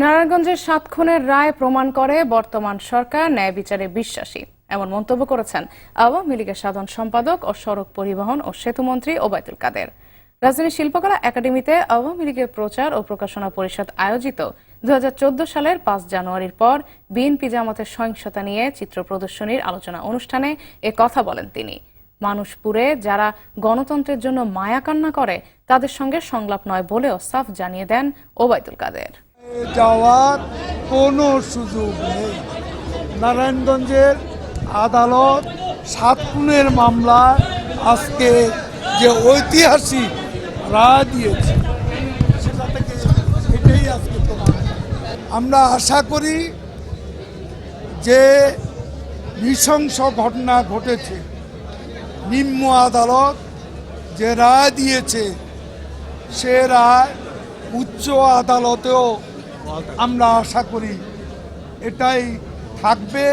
নারায়ণগঞ্জের ৭ খুনের রায় প্রমাণ করে বর্তমান সরকার ন্যায় বিচারে বিশ্বাসী, এমন মন্তব্য করেছেন আওয়ামী লীগের সাধারণ সম্পাদক ও সড়ক পরিবহন ও সেতুমন্ত্রী ওবায়দুল কাদের। রাজধানীর শিল্পকলা একাডেমিতে আওয়ামী লীগের প্রচার ও প্রকাশনা পরিষদ আয়োজিত 2014 সালের 5 জানুয়ারির পর বিএনপি জামাতের সহিংসতা নিয়ে চিত্র প্রদর্শনীর আলোচনা অনুষ্ঠানে এ কথা বলেন তিনি। মানুষপুরে যারা গণতন্ত্রের জন্য মায়া কান্না করে তাদের সঙ্গে সংলাপ নয় বলেও সাফ জানিয়ে দেন ওবায়দুল কাদের। যাওয়ার কোনো সুযোগ নেই। নারায়ণগঞ্জের আদালত 7 খুনের মামলা আজকে যে ঐতিহাসিক রায় দিয়েছে সেটা থেকে এটাই আজকে প্রমাণ। আমরা আশা করি যে নৃশংস ঘটনা ঘটেছে, নিম্ন আদালত যে রায় দিয়েছে সে রায় উচ্চ আদালতেও আমরা আশা করি এটাই থাকবে।